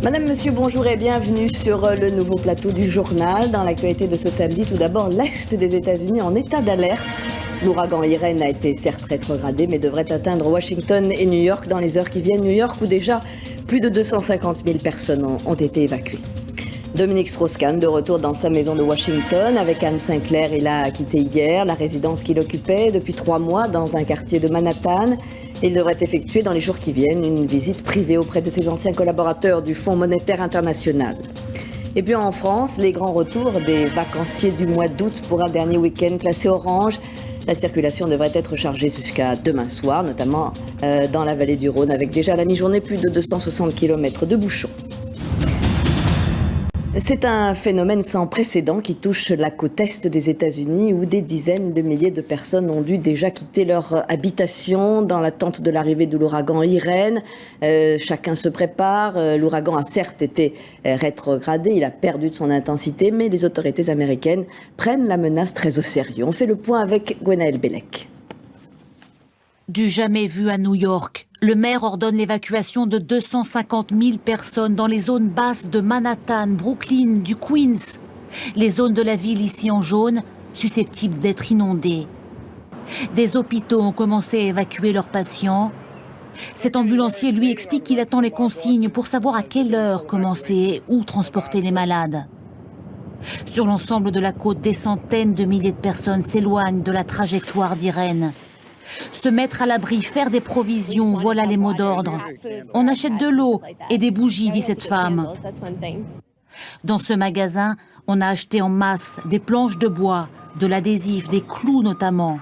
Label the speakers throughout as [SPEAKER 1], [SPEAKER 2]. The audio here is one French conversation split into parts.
[SPEAKER 1] Madame, monsieur, bonjour et bienvenue sur le nouveau plateau du journal. Dans l'actualité de ce samedi, tout d'abord, l'Est des États-Unis en état d'alerte. L'ouragan Irene a été certes rétrogradé, mais devrait atteindre Washington et New York dans les heures qui viennent. New York, où déjà plus de 250 000 personnes ont été évacuées. Dominique Strauss-Kahn, de retour dans sa maison de Washington. Avec Anne Sinclair, il a quitté hier la résidence qu'il occupait depuis 3 mois dans un quartier de Manhattan. Il devrait effectuer dans les jours qui viennent une visite privée auprès de ses anciens collaborateurs du Fonds monétaire international. Et puis en France, les grands retours des vacanciers du mois d'août pour un dernier week-end classé orange. La circulation devrait être chargée jusqu'à demain soir, notamment dans la vallée du Rhône, avec déjà à la mi-journée plus de 260 km de bouchons. C'est un phénomène sans précédent qui touche la côte est des États-Unis où des dizaines de milliers de personnes ont dû déjà quitter leur habitation dans l'attente de l'arrivée de l'ouragan Irene. Chacun se prépare. L'ouragan a certes été rétrogradé, il a perdu de son intensité, mais les autorités américaines prennent la menace très au sérieux. On fait le point avec Gwenaëlle Bellec.
[SPEAKER 2] Du jamais vu à New York, le maire ordonne l'évacuation de 250 000 personnes dans les zones basses de Manhattan, Brooklyn, du Queens. Les zones de la ville ici en jaune, susceptibles d'être inondées. Des hôpitaux ont commencé à évacuer leurs patients. Cet ambulancier lui explique qu'il attend les consignes pour savoir à quelle heure commencer et où transporter les malades. Sur l'ensemble de la côte, des centaines de milliers de personnes s'éloignent de la trajectoire d'Irene. Se mettre à l'abri, faire des provisions, voilà les mots d'ordre. On achète de l'eau et des bougies, dit cette femme. Dans ce magasin, on a acheté en masse des planches de bois, de l'adhésif, des clous notamment.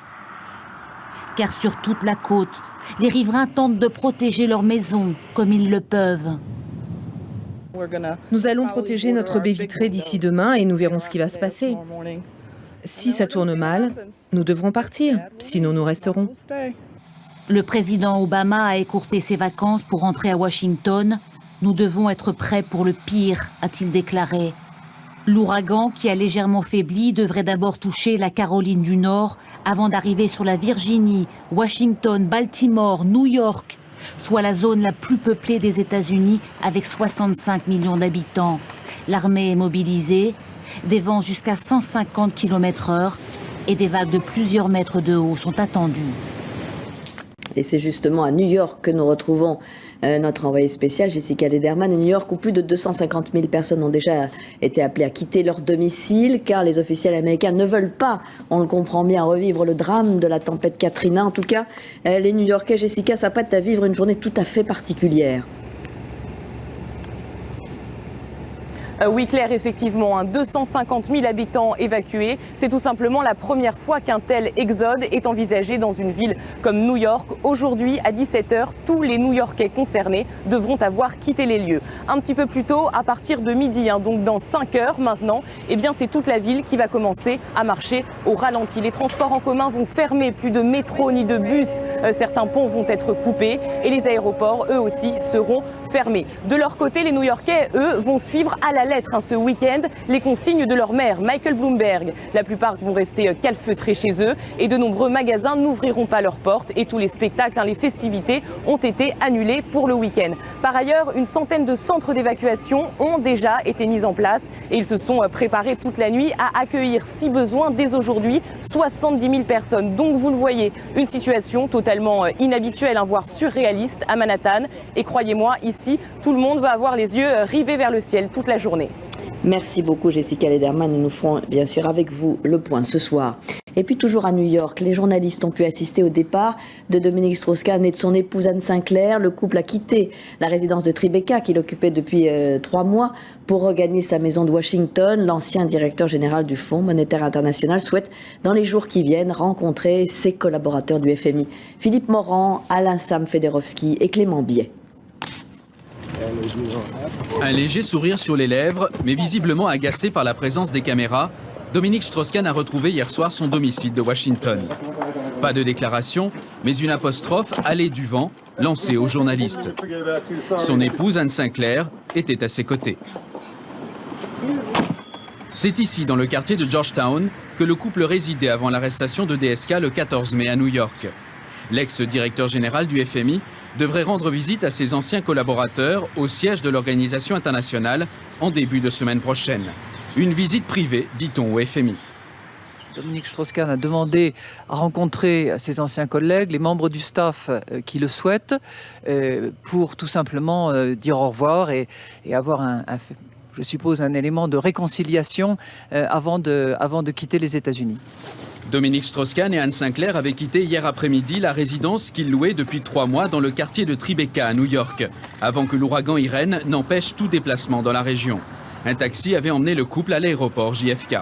[SPEAKER 2] Car sur toute la côte, les riverains tentent de protéger leurs maisons comme ils le peuvent.
[SPEAKER 3] Nous allons protéger notre baie vitrée d'ici demain et nous verrons ce qui va se passer. Si ça tourne mal, nous devrons partir, sinon nous resterons.
[SPEAKER 2] Le président Obama a écourté ses vacances pour rentrer à Washington. Nous devons être prêts pour le pire, a-t-il déclaré. L'ouragan, qui a légèrement faibli, devrait d'abord toucher la Caroline du Nord avant d'arriver sur la Virginie, Washington, Baltimore, New York, soit la zone la plus peuplée des États-Unis avec 65 millions d'habitants. L'armée est mobilisée. Des vents jusqu'à 150 km/h et des vagues de plusieurs mètres de haut sont attendues.
[SPEAKER 1] Et c'est justement à New York que nous retrouvons notre envoyée spéciale, Jessica Lederman, à New York, où plus de 250 000 personnes ont déjà été appelées à quitter leur domicile, car les officiels américains ne veulent pas, on le comprend bien, revivre le drame de la tempête Katrina. En tout cas, les New-Yorkais, Jessica, s'apprêtent à vivre une journée tout à fait particulière.
[SPEAKER 4] Oui, Claire, effectivement, 250 000 habitants évacués. C'est tout simplement la première fois qu'un tel exode est envisagé dans une ville comme New York. Aujourd'hui, à 17h, tous les New-Yorkais concernés devront avoir quitté les lieux. Un petit peu plus tôt, à partir de midi, donc dans 5 heures maintenant, eh bien, c'est toute la ville qui va commencer à marcher au ralenti. Les transports en commun vont fermer, plus de métro ni de bus. Certains ponts vont être coupés et les aéroports, eux aussi, seront fermés. De leur côté, les New-Yorkais, eux, vont suivre à la lettre ce week-end les consignes de leur maire, Michael Bloomberg. La plupart vont rester calfeutrés chez eux et de nombreux magasins n'ouvriront pas leurs portes et tous les spectacles, les festivités ont été annulés pour le week-end. Par ailleurs, une centaine de centres d'évacuation ont déjà été mis en place et ils se sont préparés toute la nuit à accueillir, si besoin, dès aujourd'hui, 70 000 personnes. Donc vous le voyez, une situation totalement inhabituelle, voire surréaliste à Manhattan. Et croyez-moi, ici, tout le monde va avoir les yeux rivés vers le ciel toute la journée.
[SPEAKER 1] Merci beaucoup Jessica Lederman, nous ferons bien sûr avec vous le point ce soir. Et puis toujours à New York, les journalistes ont pu assister au départ de Dominique Strauss-Kahn et de son épouse Anne Sinclair. Le couple a quitté la résidence de Tribeca qu'il occupait depuis 3 mois pour regagner sa maison de Washington. L'ancien directeur général du Fonds monétaire international souhaite dans les jours qui viennent rencontrer ses collaborateurs du FMI. Philippe Morand, Alain Sam Federowski et Clément Biet.
[SPEAKER 5] Un léger sourire sur les lèvres, mais visiblement agacé par la présence des caméras, Dominique Strauss-Kahn a retrouvé hier soir son domicile de Washington. Pas de déclaration, mais une apostrophe allée du vent, lancée aux journalistes. Son épouse Anne Sinclair était à ses côtés. C'est ici, dans le quartier de Georgetown, que le couple résidait avant l'arrestation de DSK le 14 mai à New York. L'ex-directeur général du FMI devrait rendre visite à ses anciens collaborateurs au siège de l'organisation internationale en début de semaine prochaine. Une visite privée, dit-on au FMI.
[SPEAKER 6] Dominique Strauss-Kahn a demandé à rencontrer ses anciens collègues, les membres du staff qui le souhaitent, pour tout simplement dire au revoir et avoir je suppose, un élément de réconciliation avant de quitter les États-Unis.
[SPEAKER 5] Dominique Strauss-Kahn et Anne Sinclair avaient quitté hier après-midi la résidence qu'ils louaient depuis 3 mois dans le quartier de Tribeca à New York, avant que l'ouragan Irene n'empêche tout déplacement dans la région. Un taxi avait emmené le couple à l'aéroport JFK.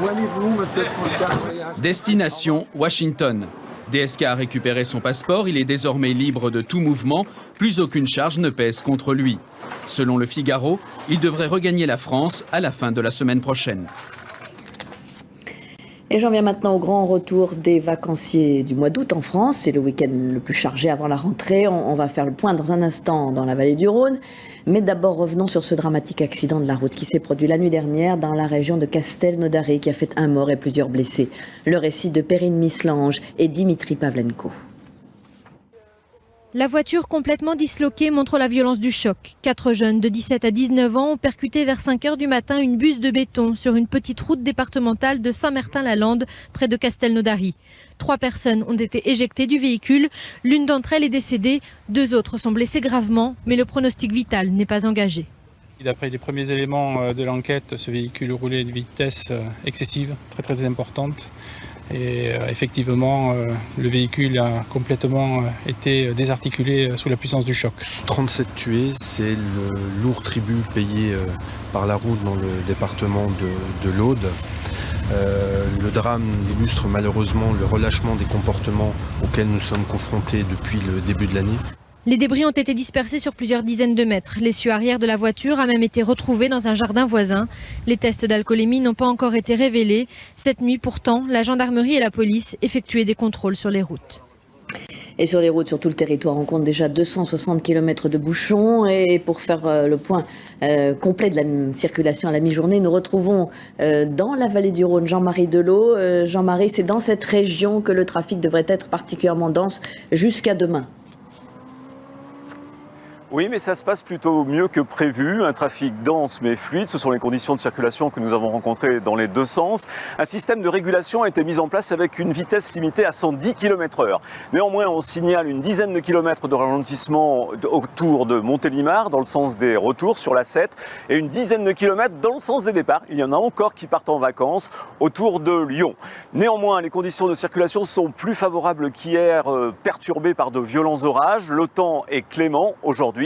[SPEAKER 7] Où allez-vous, monsieur Strauss-Kahn?
[SPEAKER 5] Destination Washington. DSK a récupéré son passeport, il est désormais libre de tout mouvement, plus aucune charge ne pèse contre lui. Selon le Figaro, il devrait regagner la France à la fin de la semaine prochaine.
[SPEAKER 1] Et j'en viens maintenant au grand retour des vacanciers du mois d'août en France. C'est le week-end le plus chargé avant la rentrée. On va faire le point dans un instant dans la vallée du Rhône. Mais d'abord, revenons sur ce dramatique accident de la route qui s'est produit la nuit dernière dans la région de Castelnaudary, qui a fait 1 mort et plusieurs blessés. Le récit de Perrine Mislange et Dimitri Pavlenko.
[SPEAKER 8] La voiture complètement disloquée montre la violence du choc. 4 jeunes de 17 à 19 ans ont percuté vers 5 h du matin une bus de béton sur une petite route départementale de Saint-Martin-la-Lande, près de Castelnaudary. 3 personnes ont été éjectées du véhicule. L'une d'entre elles est décédée. 2 autres sont blessées gravement, mais le pronostic vital n'est pas engagé.
[SPEAKER 9] D'après les premiers éléments de l'enquête, ce véhicule roulait à une vitesse excessive, très importante. Et effectivement, le véhicule a complètement été désarticulé sous la puissance du choc.
[SPEAKER 7] 37 tués, c'est le lourd tribut payé par la route dans le département de l'Aude. Le drame illustre malheureusement le relâchement des comportements auxquels nous sommes confrontés depuis le début de l'année.
[SPEAKER 8] Les débris ont été dispersés sur plusieurs dizaines de mètres. L'essieu arrière de la voiture a même été retrouvé dans un jardin voisin. Les tests d'alcoolémie n'ont pas encore été révélés. Cette nuit, pourtant, la gendarmerie et la police effectuaient des contrôles sur les routes.
[SPEAKER 1] Et sur les routes, sur tout le territoire, on compte déjà 260 km de bouchons. Et pour faire le point complet de la circulation à la mi-journée, nous retrouvons dans la vallée du Rhône Jean-Marie Delot. Jean-Marie, c'est dans cette région que le trafic devrait être particulièrement dense jusqu'à demain.
[SPEAKER 10] Oui, mais ça se passe plutôt mieux que prévu. Un trafic dense mais fluide, ce sont les conditions de circulation que nous avons rencontrées dans les 2 sens. Un système de régulation a été mis en place avec une vitesse limitée à 110 km/h. Néanmoins, on signale une dizaine de kilomètres de ralentissement autour de Montélimar, dans le sens des retours sur la 7, et une dizaine de kilomètres dans le sens des départs. Il y en a encore qui partent en vacances autour de Lyon. Néanmoins, les conditions de circulation sont plus favorables qu'hier, perturbées par de violents orages. Le temps est clément aujourd'hui.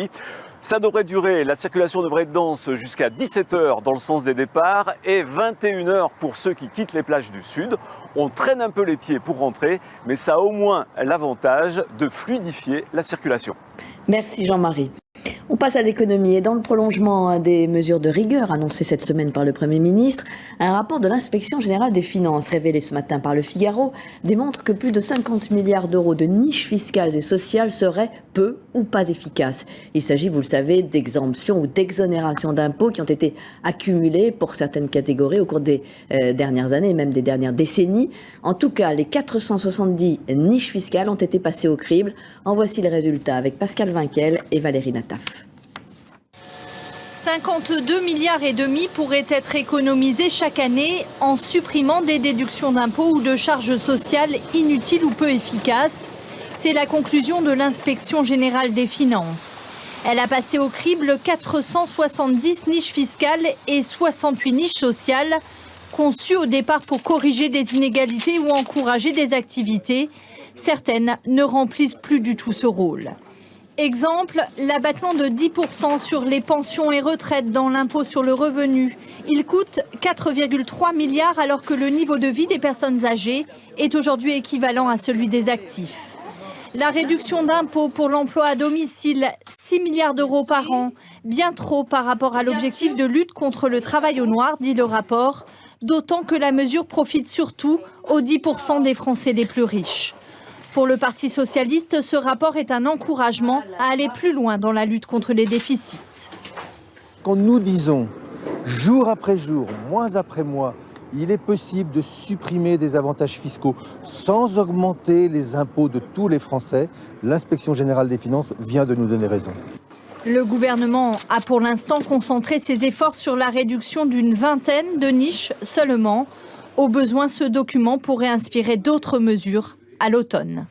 [SPEAKER 10] Ça devrait durer, la circulation devrait être dense jusqu'à 17 h dans le sens des départs et 21 h pour ceux qui quittent les plages du sud. On traîne un peu les pieds pour rentrer, mais ça a au moins l'avantage de fluidifier la circulation.
[SPEAKER 1] Merci Jean-Marie. On passe à l'économie et dans le prolongement des mesures de rigueur annoncées cette semaine par le Premier ministre, un rapport de l'Inspection générale des finances révélé ce matin par le Figaro démontre que plus de 50 milliards d'euros de niches fiscales et sociales seraient peu ou pas efficaces. Il s'agit, vous le savez, d'exemptions ou d'exonérations d'impôts qui ont été accumulés pour certaines catégories au cours des dernières années, même des dernières décennies. En tout cas, les 470 niches fiscales ont été passées au crible. En voici les résultats avec Pascal Vinquel et Valérie Nataf.
[SPEAKER 8] 52,5 milliards pourraient être économisés chaque année en supprimant des déductions d'impôts ou de charges sociales inutiles ou peu efficaces. C'est la conclusion de l'Inspection générale des finances. Elle a passé au crible 470 niches fiscales et 68 niches sociales, conçues au départ pour corriger des inégalités ou encourager des activités. Certaines ne remplissent plus du tout ce rôle. Exemple, l'abattement de 10% sur les pensions et retraites dans l'impôt sur le revenu. Il coûte 4,3 milliards alors que le niveau de vie des personnes âgées est aujourd'hui équivalent à celui des actifs. La réduction d'impôts pour l'emploi à domicile, 6 milliards d'euros par an, bien trop par rapport à l'objectif de lutte contre le travail au noir, dit le rapport, d'autant que la mesure profite surtout aux 10% des Français les plus riches. Pour le Parti socialiste, ce rapport est un encouragement à aller plus loin dans la lutte contre les déficits.
[SPEAKER 11] Quand nous disons, jour après jour, mois après mois, il est possible de supprimer des avantages fiscaux sans augmenter les impôts de tous les Français. L'inspection générale des finances vient de nous donner raison.
[SPEAKER 8] Le gouvernement a pour l'instant concentré ses efforts sur la réduction d'une vingtaine de niches seulement. Au besoin, ce document pourrait inspirer d'autres mesures à l'automne.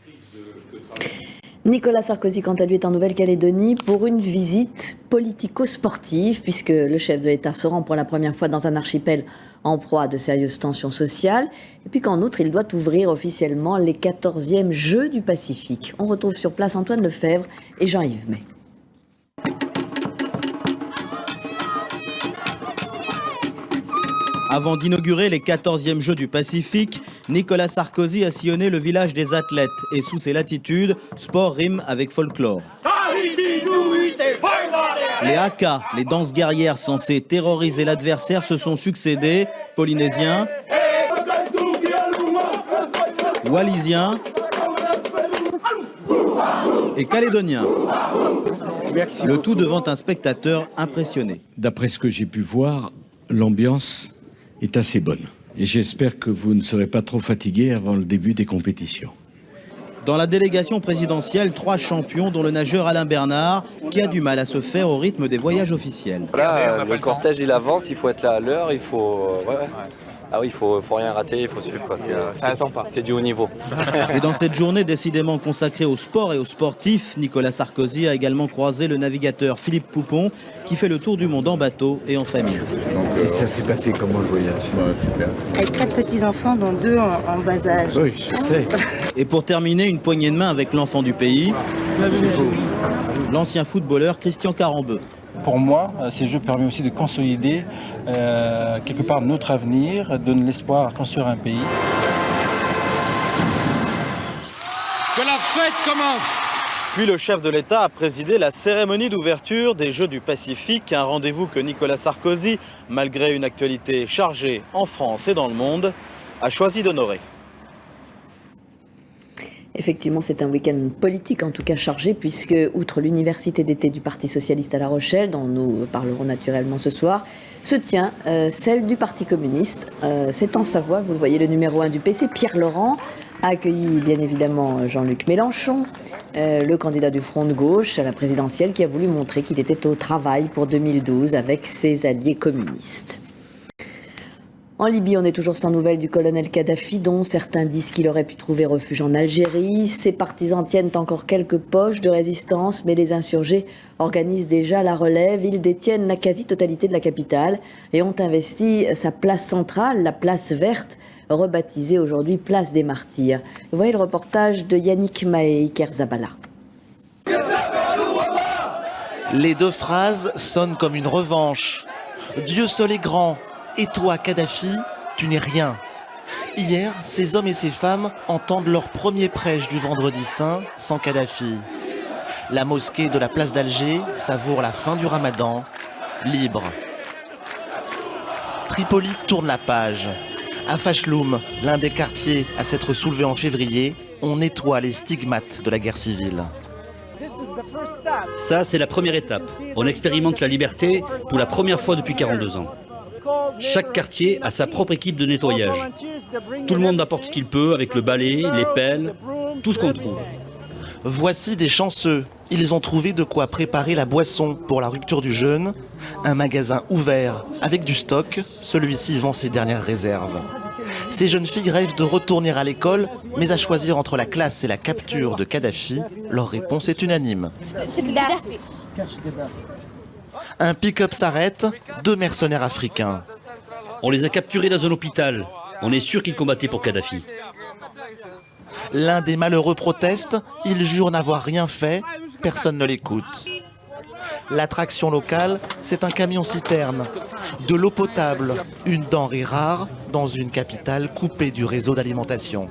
[SPEAKER 1] Nicolas Sarkozy, quant à lui, est en Nouvelle-Calédonie pour une visite politico-sportive, puisque le chef de l'État se rend pour la première fois dans un archipel en proie à de sérieuses tensions sociales, et puis qu'en outre, il doit ouvrir officiellement les 14e Jeux du Pacifique. On retrouve sur place Antoine Lefebvre et Jean-Yves May.
[SPEAKER 12] Avant d'inaugurer les 14e Jeux du Pacifique, Nicolas Sarkozy a sillonné le village des athlètes et sous ses latitudes, sport rime avec folklore. Les haka, les danses guerrières censées terroriser l'adversaire, se sont succédés. Polynésiens, Wallisiens et Calédoniens. Le tout devant un spectateur impressionné.
[SPEAKER 13] D'après ce que j'ai pu voir, l'ambiance est assez bonne. Et j'espère que vous ne serez pas trop fatigués avant le début des compétitions.
[SPEAKER 12] Dans la délégation présidentielle, 3 champions, dont le nageur Alain Bernard, qui a du mal à se faire au rythme des voyages officiels.
[SPEAKER 14] Voilà, le cortège il avance, il faut être là à l'heure, il faut... Ah oui, il faut rien rater, il faut suivre. Ça n'attend pas. C'est du haut niveau.
[SPEAKER 12] Et dans cette journée décidément consacrée au sport et aux sportifs, Nicolas Sarkozy a également croisé le navigateur Philippe Poupon, qui fait le tour du monde en bateau et en famille.
[SPEAKER 13] Et ça s'est passé comment le voyage?
[SPEAKER 15] Super. Avec 4 petits-enfants, dont 2 en bas âge.
[SPEAKER 13] Oui, je sais.
[SPEAKER 12] Et pour terminer, une poignée de main avec l'enfant du pays, l'ancien footballeur Christian Carambeu.
[SPEAKER 16] Pour moi, ces jeux permettent aussi de consolider quelque part notre avenir, donner l'espoir à construire un pays.
[SPEAKER 17] Que la fête commence!
[SPEAKER 12] Puis le chef de l'État a présidé la cérémonie d'ouverture des Jeux du Pacifique, un rendez-vous que Nicolas Sarkozy, malgré une actualité chargée en France et dans le monde, a choisi d'honorer.
[SPEAKER 1] Effectivement, c'est un week-end politique, en tout cas chargé, puisque, outre l'université d'été du Parti socialiste à La Rochelle, dont nous parlerons naturellement ce soir, se tient celle du Parti communiste. C'est en Savoie, vous le voyez, le numéro 1 du PC, Pierre Laurent, a accueilli bien évidemment Jean-Luc Mélenchon, le candidat du Front de gauche à la présidentielle, qui a voulu montrer qu'il était au travail pour 2012 avec ses alliés communistes. En Libye, on est toujours sans nouvelles du colonel Kadhafi, dont certains disent qu'il aurait pu trouver refuge en Algérie. Ses partisans tiennent encore quelques poches de résistance, mais les insurgés organisent déjà la relève. Ils détiennent la quasi-totalité de la capitale et ont investi sa place centrale, la place verte, rebaptisée aujourd'hui Place des Martyrs. Vous voyez le reportage de Yannick Mahé, Kerzabala.
[SPEAKER 18] Les 2 phrases sonnent comme une revanche. Dieu seul est grand. Et toi, Kadhafi, tu n'es rien. Hier, ces hommes et ces femmes entendent leur premier prêche du Vendredi Saint sans Kadhafi. La mosquée de la place d'Alger savoure la fin du Ramadan, libre. Tripoli tourne la page. À Fachloum, l'un des quartiers à s'être soulevé en février, on nettoie les stigmates de la guerre civile.
[SPEAKER 19] Ça, c'est la première étape. On expérimente la liberté pour la première fois depuis 42 ans. Chaque quartier a sa propre équipe de nettoyage. Tout le monde apporte ce qu'il peut avec le balai, les pelles, tout ce qu'on trouve.
[SPEAKER 18] Voici des chanceux. Ils ont trouvé de quoi préparer la boisson pour la rupture du jeûne. Un magasin ouvert avec du stock. Celui-ci vend ses dernières réserves. Ces jeunes filles rêvent de retourner à l'école, mais à choisir entre la classe et la capture de Kadhafi, leur réponse est unanime. Un pick-up s'arrête, 2 mercenaires africains.
[SPEAKER 19] On les a capturés dans un hôpital. On est sûr qu'ils combattaient pour Kadhafi.
[SPEAKER 18] L'un des malheureux proteste, il jure n'avoir rien fait, personne ne l'écoute. L'attraction locale, c'est un camion-citerne. De l'eau potable, une denrée rare dans une capitale coupée du réseau d'alimentation.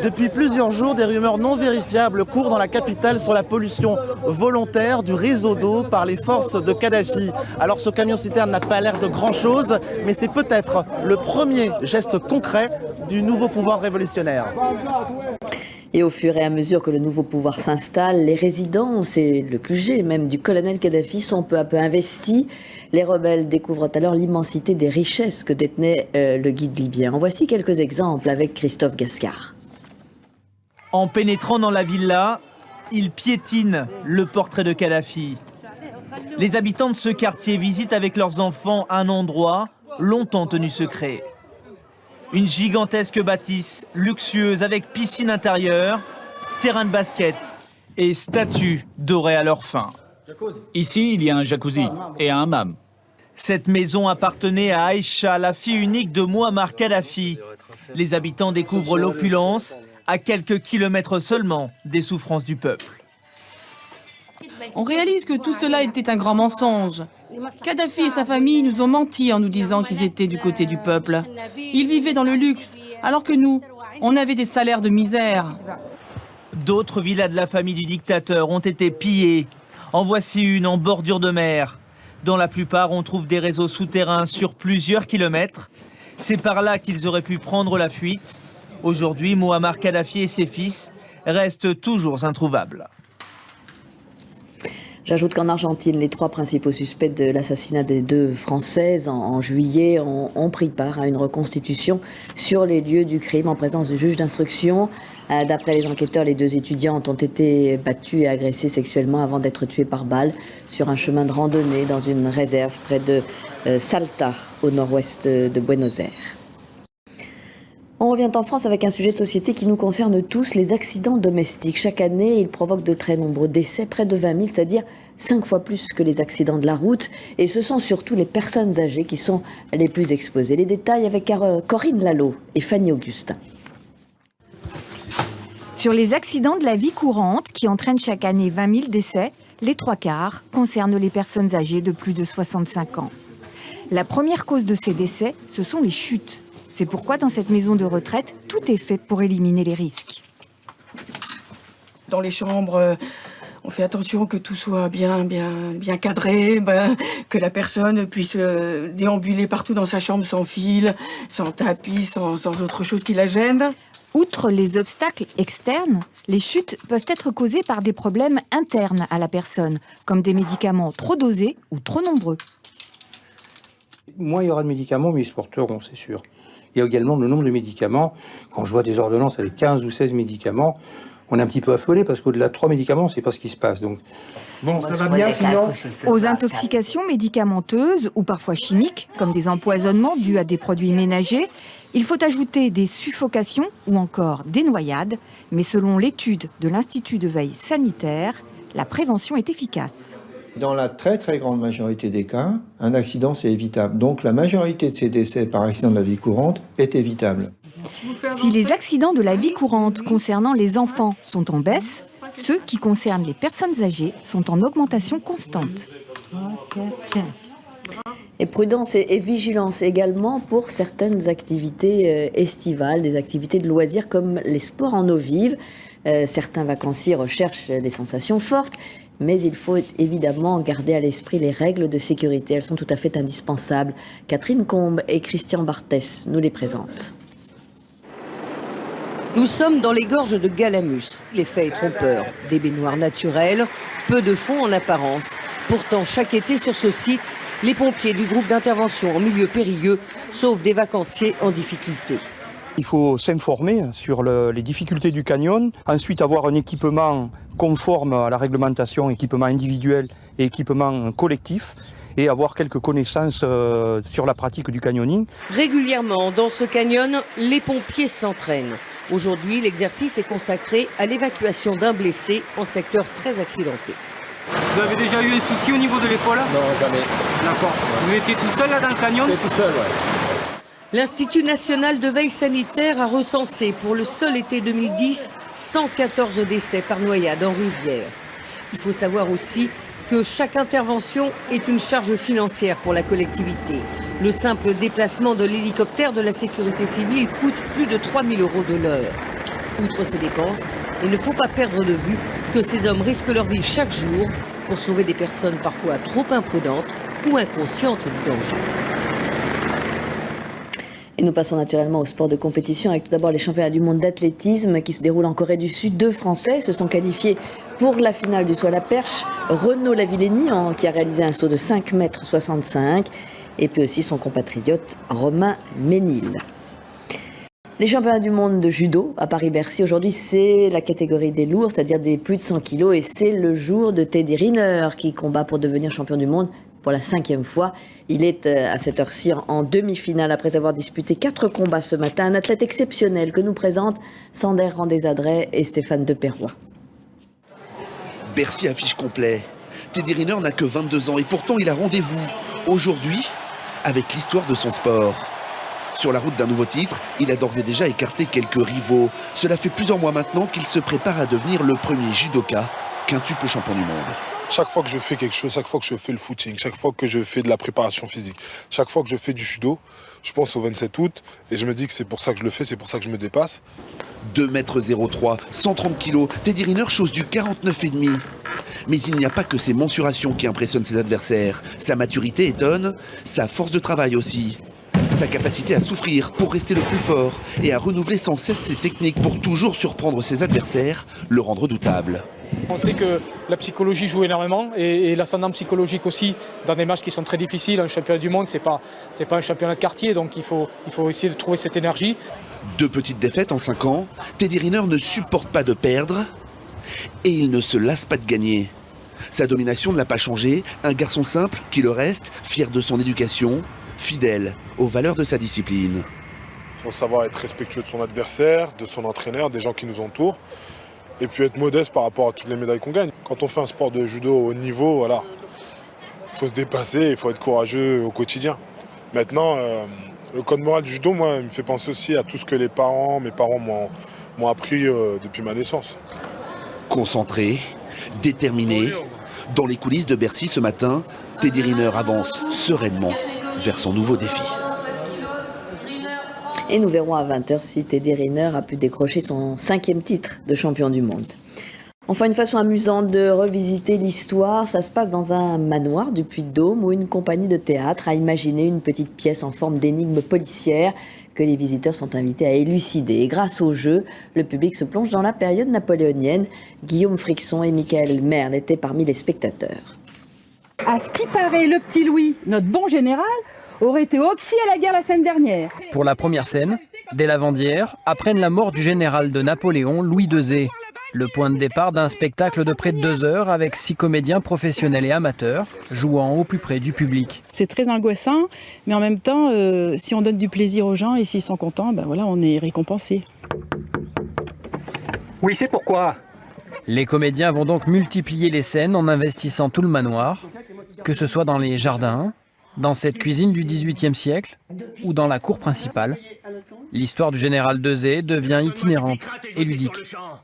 [SPEAKER 18] Depuis plusieurs jours, des rumeurs non vérifiables courent dans la capitale sur la pollution volontaire du réseau d'eau par les forces de Kadhafi. Alors ce camion-citerne n'a pas l'air de grand-chose, mais c'est peut-être le premier geste concret du nouveau pouvoir révolutionnaire.
[SPEAKER 1] Et au fur et à mesure que le nouveau pouvoir s'installe, les résidences et le QG même du colonel Kadhafi sont peu à peu investis. Les rebelles découvrent alors l'immensité des richesses que détenait le guide libyen. En voici quelques exemples avec Christophe Gascard.
[SPEAKER 20] En pénétrant dans la villa, il piétine le portrait de Kadhafi. Les habitants de ce quartier visitent avec leurs enfants un endroit longtemps tenu secret. Une gigantesque bâtisse luxueuse avec piscine intérieure, terrain de basket et statues dorées à leur fin.
[SPEAKER 21] Ici, il y a un jacuzzi et un hammam.
[SPEAKER 20] Cette maison appartenait à Aïcha, la fille unique de Mouammar Kadhafi. Les habitants découvrent l'opulence à quelques kilomètres seulement des souffrances du peuple.
[SPEAKER 22] On réalise que tout cela était un grand mensonge. Kadhafi et sa famille nous ont menti en nous disant qu'ils étaient du côté du peuple. Ils vivaient dans le luxe, alors que nous, on avait des salaires de misère.
[SPEAKER 20] D'autres villas de la famille du dictateur ont été pillées. En voici une en bordure de mer. Dans la plupart, on trouve des réseaux souterrains sur plusieurs kilomètres. C'est par là qu'ils auraient pu prendre la fuite. Aujourd'hui, Mouammar Kadhafi et ses fils restent toujours introuvables.
[SPEAKER 1] J'ajoute qu'en Argentine, les 3 principaux suspects de l'assassinat des 2 Françaises en juillet ont pris part à une reconstitution sur les lieux du crime en présence du juge d'instruction. D'après les enquêteurs, les 2 étudiantes ont été battues et agressées sexuellement avant d'être tuées par balle sur un chemin de randonnée dans une réserve près de Salta, au nord-ouest de Buenos Aires. On revient en France avec un sujet de société qui nous concerne tous, les accidents domestiques. Chaque année, ils provoquent de très nombreux décès, près de 20 000, c'est-à-dire 5 fois plus que les accidents de la route. Et ce sont surtout les personnes âgées qui sont les plus exposées. Les détails avec Corinne Lalo et Fanny Augustin.
[SPEAKER 23] Sur les accidents de la vie courante qui entraînent chaque année 20 000 décès, les 3/4 concernent les personnes âgées de plus de 65 ans. La première cause de ces décès, ce sont les chutes. C'est pourquoi dans cette maison de retraite, tout est fait pour éliminer les risques.
[SPEAKER 24] Dans les chambres, on fait attention que tout soit bien cadré, que la personne puisse déambuler partout dans sa chambre sans fil, sans tapis, sans autre chose qui la gêne.
[SPEAKER 23] Outre les obstacles externes, les chutes peuvent être causées par des problèmes internes à la personne, comme des médicaments trop dosés ou trop nombreux.
[SPEAKER 25] Moins il y aura de médicaments, mieux ils se porteront, c'est sûr. Il y a également le nombre de médicaments. Quand je vois des ordonnances avec 15 ou 16 médicaments, on est un petit peu affolé parce qu'au-delà de 3 médicaments, on ne sait pas ce qui se passe. Donc, bon, ça va bien sinon.
[SPEAKER 23] Aux intoxications médicamenteuses ou parfois chimiques, comme des empoisonnements dus à des produits ménagers, il faut ajouter des suffocations ou encore des noyades. Mais selon l'étude de l'Institut de veille sanitaire, la prévention est efficace.
[SPEAKER 26] Dans la très très grande majorité des cas, un accident c'est évitable. Donc la majorité de ces décès par accident de la vie courante est évitable.
[SPEAKER 23] Si les accidents de la vie courante concernant les enfants sont en baisse, ceux qui concernent les personnes âgées sont en augmentation constante.
[SPEAKER 1] Et prudence et vigilance également pour certaines activités estivales, des activités de loisirs comme les sports en eau vive. Certains vacanciers recherchent des sensations fortes, mais il faut évidemment garder à l'esprit les règles de sécurité. Elles sont tout à fait indispensables. Catherine Combe et Christian Barthès nous les présentent.
[SPEAKER 27] Nous sommes dans les gorges de Galamus. L'effet est trompeur. Des baignoires naturelles, peu de fond en apparence. Pourtant, chaque été sur ce site, les pompiers du groupe d'intervention en milieu périlleux sauvent des vacanciers en difficulté.
[SPEAKER 28] Il faut s'informer sur les difficultés du canyon, ensuite avoir un équipement conforme à la réglementation, équipement individuel et équipement collectif, et avoir quelques connaissances sur la pratique du canyoning.
[SPEAKER 27] Régulièrement, dans ce canyon, les pompiers s'entraînent. Aujourd'hui, l'exercice est consacré à l'évacuation d'un blessé en secteur très accidenté.
[SPEAKER 29] Vous avez déjà eu un souci au niveau de l'épaule?
[SPEAKER 26] Non, jamais.
[SPEAKER 29] D'accord. Vous étiez tout seul là dans le canyon?
[SPEAKER 26] J'étais tout seul, ouais.
[SPEAKER 27] L'Institut national de veille sanitaire a recensé pour le seul été 2010 114 décès par noyade en rivière. Il faut savoir aussi que chaque intervention est une charge financière pour la collectivité. Le simple déplacement de l'hélicoptère de la sécurité civile coûte plus de 3 000 € de l'heure. Outre ces dépenses, il ne faut pas perdre de vue que ces hommes risquent leur vie chaque jour pour sauver des personnes parfois trop imprudentes ou inconscientes du danger.
[SPEAKER 1] Et nous passons naturellement au sport de compétition avec tout d'abord les championnats du monde d'athlétisme qui se déroulent en Corée du Sud. 2 Français se sont qualifiés pour la finale du saut à la perche. Renaud Lavillenie qui a réalisé un saut de 5,65 m et puis aussi son compatriote Romain Ménil. Les championnats du monde de judo à Paris-Bercy, aujourd'hui c'est la catégorie des lourds, c'est-à-dire des plus de 100 kg et c'est le jour de Teddy Riner qui combat pour devenir champion du monde pour la 5e fois. Il est à cette heure-ci en demi-finale après avoir disputé 4 combats ce matin. Un athlète exceptionnel que nous présentent Sander Randézadret et Stéphane Deperroy.
[SPEAKER 2] Bercy affiche complet. Teddy Riner n'a que 22 ans et pourtant il a rendez-vous aujourd'hui avec l'histoire de son sport. Sur la route d'un nouveau titre, il a d'ores et déjà écarté quelques rivaux. Cela fait plusieurs mois maintenant qu'il se prépare à devenir le premier judoka quintuple champion du monde.
[SPEAKER 3] Chaque fois que je fais quelque chose, chaque fois que je fais le footing, chaque fois que je fais de la préparation physique, chaque fois que je fais du judo, je pense au 27 août et je me dis que c'est pour ça que je le fais, c'est pour ça que je me dépasse. 2,03
[SPEAKER 2] m, 130 kg, Teddy Riner chose du 49,5. Mais il n'y a pas que ses mensurations qui impressionnent ses adversaires. Sa maturité étonne, sa force de travail aussi. Sa capacité à souffrir pour rester le plus fort et à renouveler sans cesse ses techniques pour toujours surprendre ses adversaires, le rendre redoutable.
[SPEAKER 4] On sait que la psychologie joue énormément et l'ascendant psychologique aussi dans des matchs qui sont très difficiles. Un championnat du monde, c'est pas un championnat de quartier, donc il faut essayer de trouver cette énergie.
[SPEAKER 2] 2 petites défaites en 5 ans, Teddy Riner ne supporte pas de perdre et il ne se lasse pas de gagner. Sa domination ne l'a pas changé, un garçon simple qui le reste, fier de son éducation, fidèle aux valeurs de sa discipline.
[SPEAKER 3] Il faut savoir être respectueux de son adversaire, de son entraîneur, des gens qui nous entourent. Et puis être modeste par rapport à toutes les médailles qu'on gagne. Quand on fait un sport de judo au haut niveau, voilà, il faut se dépasser, il faut être courageux au quotidien. Maintenant, le code moral du judo, moi, il me fait penser aussi à tout ce que mes parents m'ont appris depuis ma naissance.
[SPEAKER 2] Concentré, déterminé, dans les coulisses de Bercy ce matin, Teddy Riner avance sereinement vers son nouveau défi.
[SPEAKER 1] Et nous verrons à 20h si Teddy Riner a pu décrocher son 5e titre de champion du monde. Enfin, une façon amusante de revisiter l'histoire, ça se passe dans un manoir du Puy-de-Dôme où une compagnie de théâtre a imaginé une petite pièce en forme d'énigme policière que les visiteurs sont invités à élucider. Et grâce au jeu, le public se plonge dans la période napoléonienne. Guillaume Frixon et Michael Merle étaient parmi les spectateurs.
[SPEAKER 5] À ce qui paraît, le petit Louis, notre bon général, aurait été oxy à la guerre la semaine dernière.
[SPEAKER 6] Pour la première scène, dès l'avant-hier, apprennent la mort du général de Napoléon, Louis Dezé. Le point de départ d'un spectacle de près de 2 heures avec 6 comédiens professionnels et amateurs, jouant au plus près du public.
[SPEAKER 5] C'est très angoissant, mais en même temps, si on donne du plaisir aux gens et s'ils sont contents, ben voilà, on est récompensé.
[SPEAKER 6] Oui, c'est pourquoi. Les comédiens vont donc multiplier les scènes en investissant tout le manoir, que ce soit dans les jardins, dans cette cuisine du XVIIIe siècle ou dans la cour principale. L'histoire du général Dezé devient itinérante et ludique.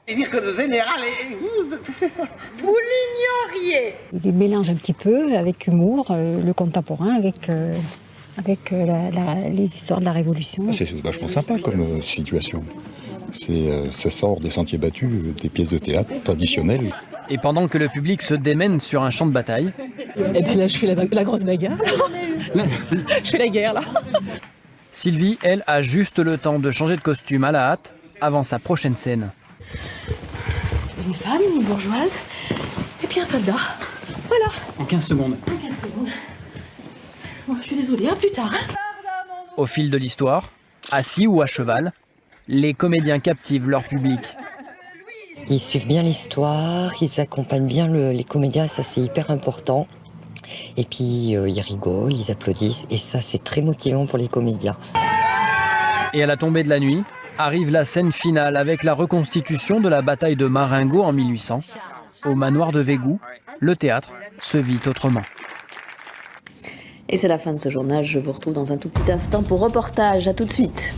[SPEAKER 5] Et dire que le général, vous l'ignoriez.
[SPEAKER 7] Il mélange un petit peu avec humour le contemporain avec les histoires de la Révolution.
[SPEAKER 9] C'est vachement sympa comme situation. Ça sort des sentiers battus, des pièces de théâtre traditionnelles.
[SPEAKER 6] Et pendant que le public se démène sur un champ de bataille...
[SPEAKER 7] Et bien là, je fais la grosse bagarre. Je fais la guerre, là.
[SPEAKER 6] Sylvie, elle, a juste le temps de changer de costume à la hâte avant sa prochaine scène.
[SPEAKER 7] Une femme, une bourgeoise, et puis un soldat. Voilà.
[SPEAKER 6] En 15 secondes.
[SPEAKER 7] En 15 secondes. Bon, je suis désolée, à plus tard.
[SPEAKER 6] Au fil de l'histoire, assis ou à cheval, les comédiens captivent leur public.
[SPEAKER 10] Ils suivent bien l'histoire, ils accompagnent bien les comédiens, ça c'est hyper important. Et puis ils rigolent, ils applaudissent, et ça c'est très motivant pour les comédiens.
[SPEAKER 6] Et à la tombée de la nuit, arrive la scène finale avec la reconstitution de la bataille de Marengo en 1800. Au manoir de Végou, le théâtre se vit autrement.
[SPEAKER 1] Et c'est la fin de ce journal, je vous retrouve dans un tout petit instant pour reportage, à tout de suite.